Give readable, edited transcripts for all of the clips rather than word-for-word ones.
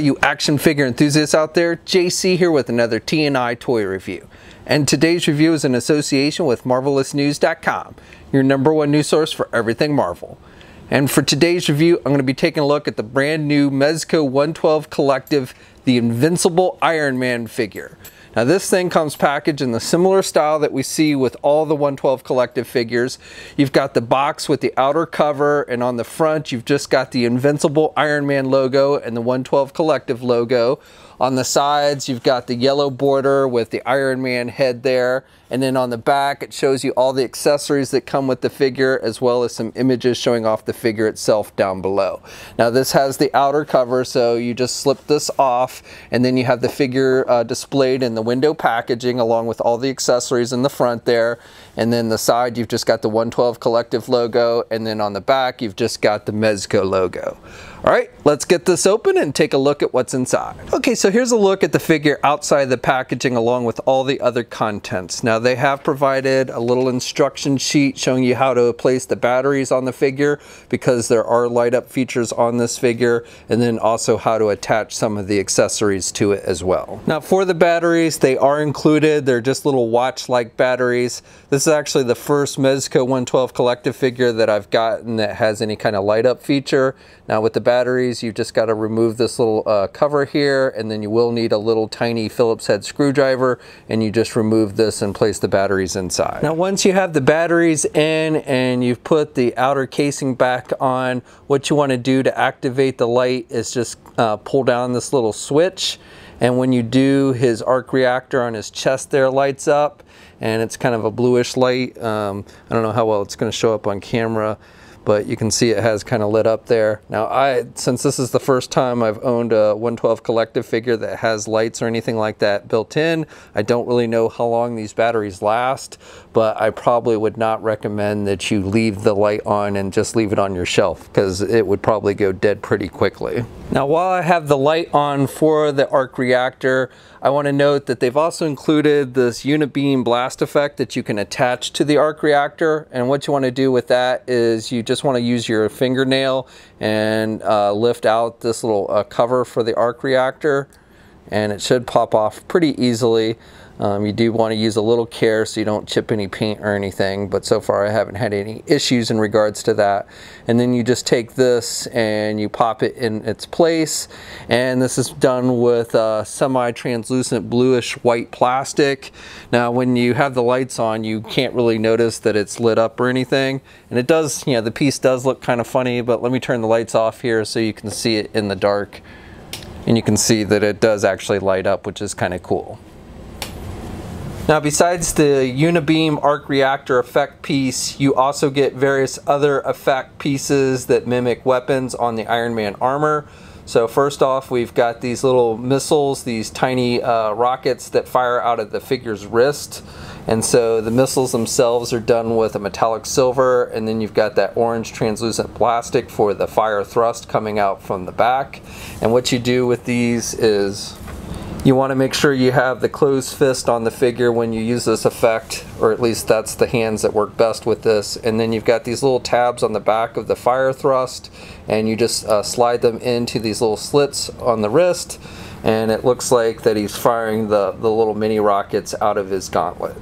you action figure enthusiasts out there, JC here with another T&I toy review. And today's review is in association with MarvelousNews.com, your #1 news source for everything Marvel. And for today's review, I'm going to be taking a look at the brand new Mezco 112 Collective, the Invincible Iron Man figure. Now this thing comes packaged in the similar style that we see with all the 112 Collective figures. You've got the box with the outer cover, and on the front you've just got the Invincible Iron Man logo and the 112 Collective logo. On the sides you've got the yellow border with the Iron Man head there, and then on the back it shows you all the accessories that come with the figure, as well as some images showing off the figure itself down below. Now this has the outer cover, so you just slip this off and then you have the figure displayed in the window packaging along with all the accessories in the front there, and then the side you've just got the 112 Collective logo, and then on the back you've just got the Mezco logo. Alright, let's get this open and take a look at what's inside. Okay, so here's a look at the figure outside the packaging along with all the other contents. Now they have provided a little instruction sheet showing you how to place the batteries on the figure, because there are light up features on this figure, and then also how to attach some of the accessories to it as well. Now for the batteries, they are included. They're just little watch-like batteries. This is actually the first Mezco 112 Collective figure that I've gotten that has any kind of light up feature. Now with the batteries, you've just got to remove this little cover here, and then you will need a little tiny Phillips head screwdriver, and you just remove this and place the batteries inside. Now once you have the batteries in and you've put the outer casing back on, what you want to do to activate the light is just pull down this little switch, and when you do, his arc reactor on his chest there lights up, and it's kind of a bluish light. I don't know how well it's going to show up on camera, but you can see it has kind of lit up there. Now since this is the first time I've owned a 112 Collective figure that has lights or anything like that built in, I don't really know how long these batteries last, but I probably would not recommend that you leave the light on and just leave it on your shelf, because it would probably go dead pretty quickly. Now while I have the light on for the arc reactor, I want to note that they've also included this unibeam blast effect that you can attach to the arc reactor, and what you want to do with that is you just want to use your fingernail and lift out this little cover for the arc reactor, and it should pop off pretty easily. You do want to use a little care so you don't chip any paint or anything, but so far I haven't had any issues in regards to that. And then you just take this and you pop it in its place, and this is done with semi-translucent bluish white plastic. Now when you have the lights on, you can't really notice that it's lit up or anything, and it does, you know, the piece does look kind of funny, but let me turn the lights off here so you can see it in the dark, and you can see that it does actually light up, which is kind of cool. Now besides the unibeam arc reactor effect piece, you also get various other effect pieces that mimic weapons on the Iron Man armor. So first off, we've got these little missiles, these tiny rockets that fire out of the figure's wrist. And so the missiles themselves are done with a metallic silver, and then you've got that orange translucent plastic for the fire thrust coming out from the back. And what you do with these is you want to make sure you have the closed fist on the figure when you use this effect, or at least that's the hands that work best with this. And then you've got these little tabs on the back of the fire thrust, and you just slide them into these little slits on the wrist, and it looks like that he's firing the little mini rockets out of his gauntlet.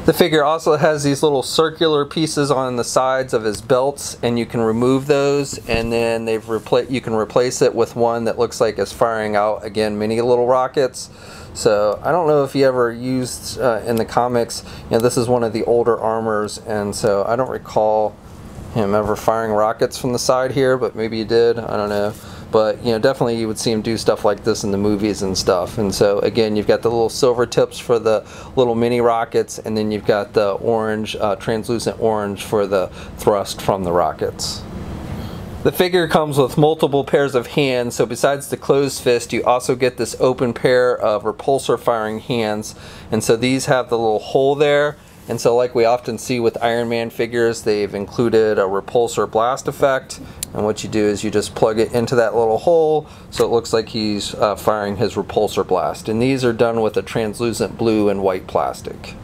The figure also has these little circular pieces on the sides of his belts, and you can remove those, and then you can replace it with one that looks like it's firing out, again, mini little rockets. So I don't know if you ever used in the comics, you know, this is one of the older armors, and so I don't recall him ever firing rockets from the side here, but maybe he did, I don't know. But you know, definitely you would see him do stuff like this in the movies and stuff. And so again, you've got the little silver tips for the little mini rockets, and then you've got the orange, translucent orange for the thrust from the rockets. The figure comes with multiple pairs of hands, so besides the closed fist, you also get this open pair of repulsor firing hands. And so these have the little hole there. And so like we often see with Iron Man figures, they've included a repulsor blast effect. And what you do is you just plug it into that little hole so it looks like he's firing his repulsor blast. And these are done with a translucent blue and white plastic.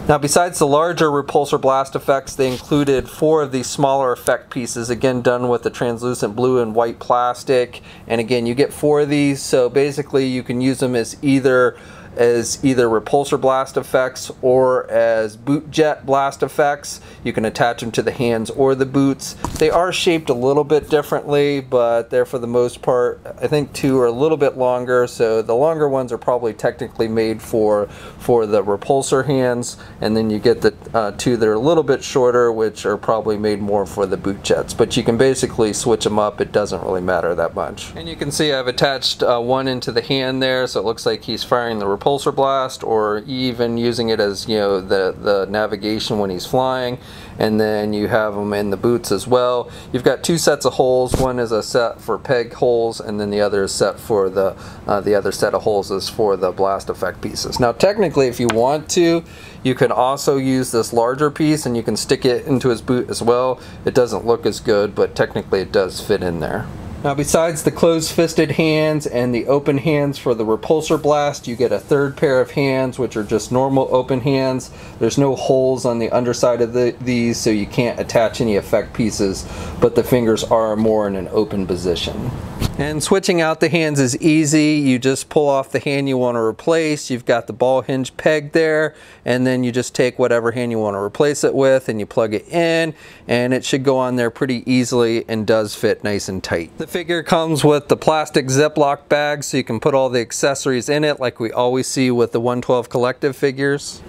Now besides the larger repulsor blast effects, they included 4 of these smaller effect pieces, again done with the translucent blue and white plastic. And again, you get 4 of these, so basically you can use them as either repulsor blast effects or as boot jet blast effects. You can attach them to the hands or the boots. They are shaped a little bit differently, but they're, for the most part, I think 2 are a little bit longer, so the longer ones are probably technically made for the repulsor hands, and then you get the 2 that are a little bit shorter, which are probably made more for the boot jets. But you can basically switch them up, it doesn't really matter that much. And you can see I've attached one into the hand there, so it looks like he's firing the repulsor blast, or even using it as, you know, the navigation when he's flying. And then you have them in the boots as well. You've got 2 sets of holes. One is a set for peg holes, and then the other is set for the other set of holes is for the blast effect pieces. Now technically, if you want to, you can also use this larger piece and you can stick it into his boot as well. It doesn't look as good, but technically it does fit in there. Now besides the closed-fisted hands and the open hands for the repulsor blast, you get a 3rd pair of hands, which are just normal open hands. There's no holes on the underside of these, so you can't attach any effect pieces, but the fingers are more in an open position. And switching out the hands is easy. You just pull off the hand you want to replace. You've got the ball hinge peg there, and then you just take whatever hand you want to replace it with and you plug it in, and it should go on there pretty easily and does fit nice and tight. The figure comes with the plastic Ziploc bag, so you can put all the accessories in it like we always see with the 112 Collective figures.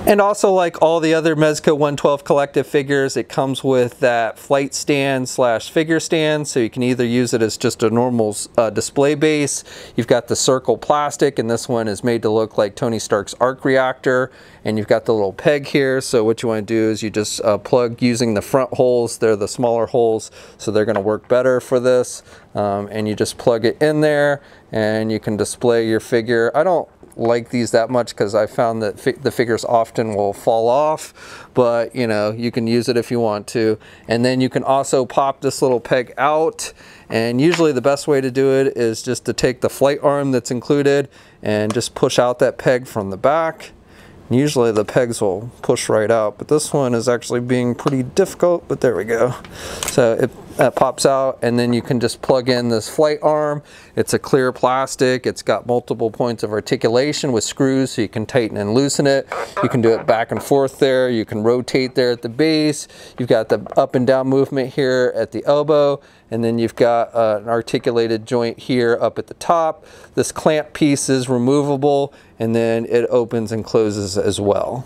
And also, like all the other Mezco 112 Collective figures, it comes with that flight stand slash figure stand, so you can either use it as just a normal display base. You've got the circle plastic, and this one is made to look like Tony Stark's arc reactor. And you've got the little peg here, so what you want to do is you just plug using the front holes. They're the smaller holes, so they're going to work better for this. And you just plug it in there, and you can display your figure. I don't like these that much because I found that the figures often will fall off, but you know, you can use it if you want to. And then you can also pop this little peg out, and usually the best way to do it is just to take the flight arm that's included and just push out that peg from the back. Usually the pegs will push right out, but this one is actually being pretty difficult, but there we go. So it pops out, and then you can just plug in this flight arm. It's a clear plastic. It's got multiple points of articulation with screws, so you can tighten and loosen it. You can do it back and forth there. You can rotate there at the base. You've got the up and down movement here at the elbow, and then you've got an articulated joint here up at the top. This clamp piece is removable, and then it opens and closes as well.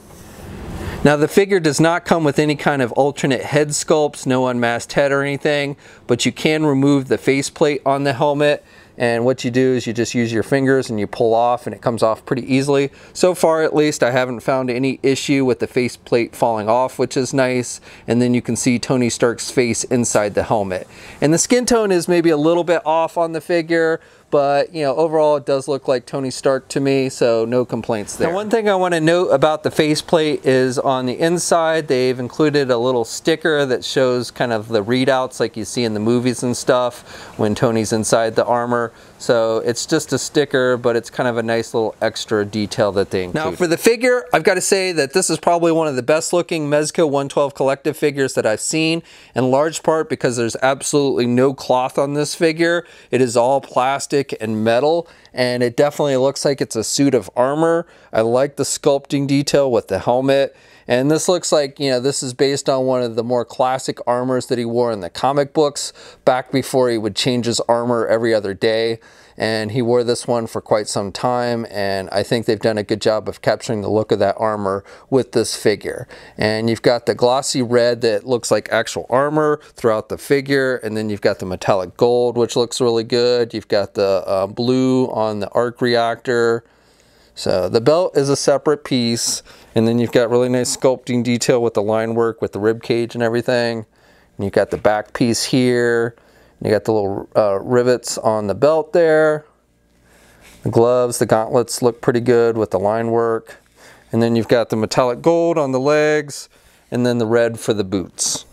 Now the figure does not come with any kind of alternate head sculpts, no unmasked head or anything, but you can remove the faceplate on the helmet. And what you do is you just use your fingers and you pull off, and it comes off pretty easily. So far, at least, I haven't found any issue with the faceplate falling off, which is nice. And then you can see Tony Stark's face inside the helmet. And the skin tone is maybe a little bit off on the figure, but you know, overall it does look like Tony Stark to me, so no complaints there. Now, one thing I want to note about the faceplate is on the inside they've included a little sticker that shows kind of the readouts like you see in the movies and stuff when Tony's inside the armor. So it's just a sticker, but it's kind of a nice little extra detail that they include. Now for the figure, I've got to say that this is probably one of the best looking Mezco 112 Collective figures that I've seen, in large part because there's absolutely no cloth on this figure. It is all plastic and metal, and it definitely looks like it's a suit of armor. I like the sculpting detail with the helmet. And this looks like, you know, this is based on one of the more classic armors that he wore in the comic books back before he would change his armor every other day. And he wore this one for quite some time, and I think they've done a good job of capturing the look of that armor with this figure. And you've got the glossy red that looks like actual armor throughout the figure, and then you've got the metallic gold, which looks really good. You've got the blue on the arc reactor. So the belt is a separate piece, and then you've got really nice sculpting detail with the line work with the rib cage and everything. And you've got the back piece here. You got the little rivets on the belt there. The gloves, the gauntlets look pretty good with the line work. And then you've got the metallic gold on the legs, and then the red for the boots.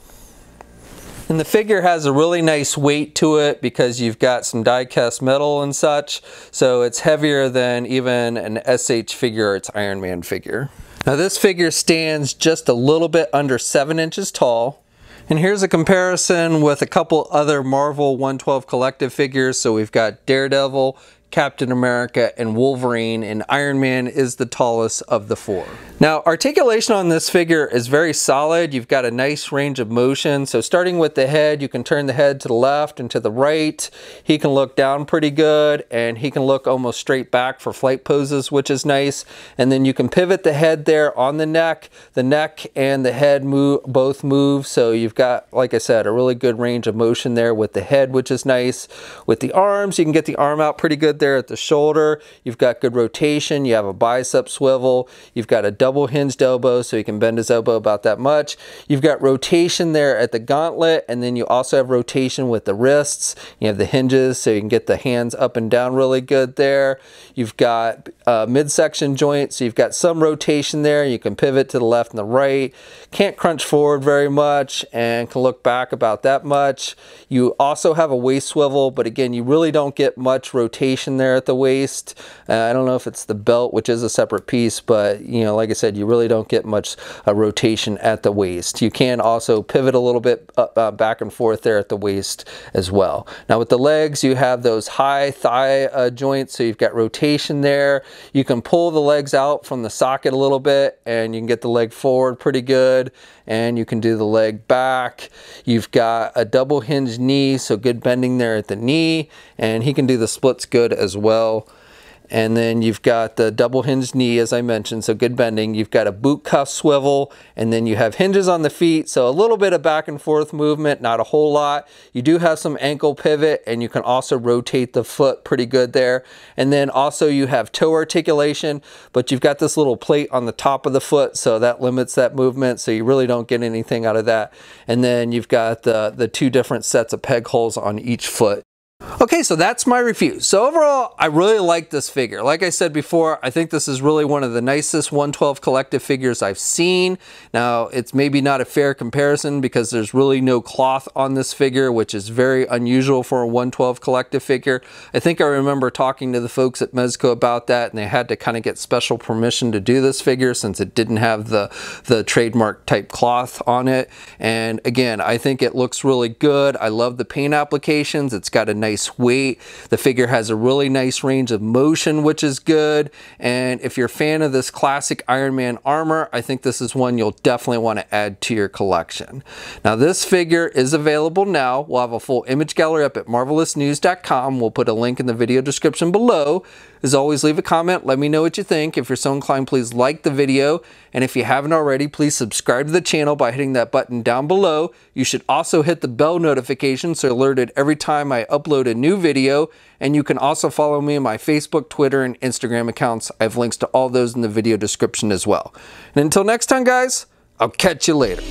And the figure has a really nice weight to it because you've got some die-cast metal and such, so it's heavier than even an SH figure or its Iron Man figure. Now this figure stands just a little bit under 7 inches tall. And here's a comparison with a couple other Marvel 112 Collective figures. So we've got Daredevil, Captain America, and Wolverine, and Iron Man is the tallest of the 4. Now, articulation on this figure is very solid. You've got a nice range of motion. So starting with the head, you can turn the head to the left and to the right. He can look down pretty good, and he can look almost straight back for flight poses, which is nice. And then you can pivot the head there on the neck. The neck and the head both move. So you've got, like I said, a really good range of motion there with the head, which is nice. With the arms, you can get the arm out pretty good there at the shoulder. You've got good rotation. You have a bicep swivel. You've got a double hinged elbow, so you can bend his elbow about that much. You've got rotation there at the gauntlet, and then you also have rotation with the wrists. You have the hinges, so you can get the hands up and down really good there. You've got midsection joint, so you've got some rotation there. You can pivot to the left and the right. Can't crunch forward very much and can look back about that much. You also have a waist swivel, but again, you really don't get much rotation there at the waist. I don't know if it's the belt, which is a separate piece, but you know, like I said, you really don't get much rotation at the waist. You can also pivot a little bit back and forth there at the waist as well. Now with the legs, you have those high thigh joints, so you've got rotation there. You can pull the legs out from the socket a little bit, and you can get the leg forward pretty good, and you can do the leg back. You've got a double hinged knee, so good bending there at the knee, and he can do the splits good as well. And then you've got the double hinged knee, as I mentioned, so good bending. You've got a boot cuff swivel, and then you have hinges on the feet, so a little bit of back and forth movement, not a whole lot. You do have some ankle pivot, and you can also rotate the foot pretty good there. And then also you have toe articulation, but you've got this little plate on the top of the foot, so that limits that movement, so you really don't get anything out of that. And then you've got the 2 different sets of peg holes on each foot. Okay, so that's my review. So overall, I really like this figure. Like I said before, I think this is really one of the nicest 112 Collective figures I've seen. Now, it's maybe not a fair comparison because there's really no cloth on this figure, which is very unusual for a 112 Collective figure. I think I remember talking to the folks at Mezco about that, and they had to kind of get special permission to do this figure since it didn't have the trademark type cloth on it. And again, I think it looks really good. I love the paint applications. It's got a nice weight. The figure has a really nice range of motion, which is good. And if you're a fan of this classic Iron Man armor, I think this is one you'll definitely want to add to your collection. Now, this figure is available now. We'll have a full image gallery up at marvelousnews.com. We'll put a link in the video description below. As always, leave a comment. Let me know what you think. If you're so inclined, please like the video. And if you haven't already, please subscribe to the channel by hitting that button down below. You should also hit the bell notification so you're alerted every time I upload a new video. And you can also follow me on my Facebook, Twitter, and Instagram accounts. I have links to all those in the video description as well. And until next time, guys, I'll catch you later.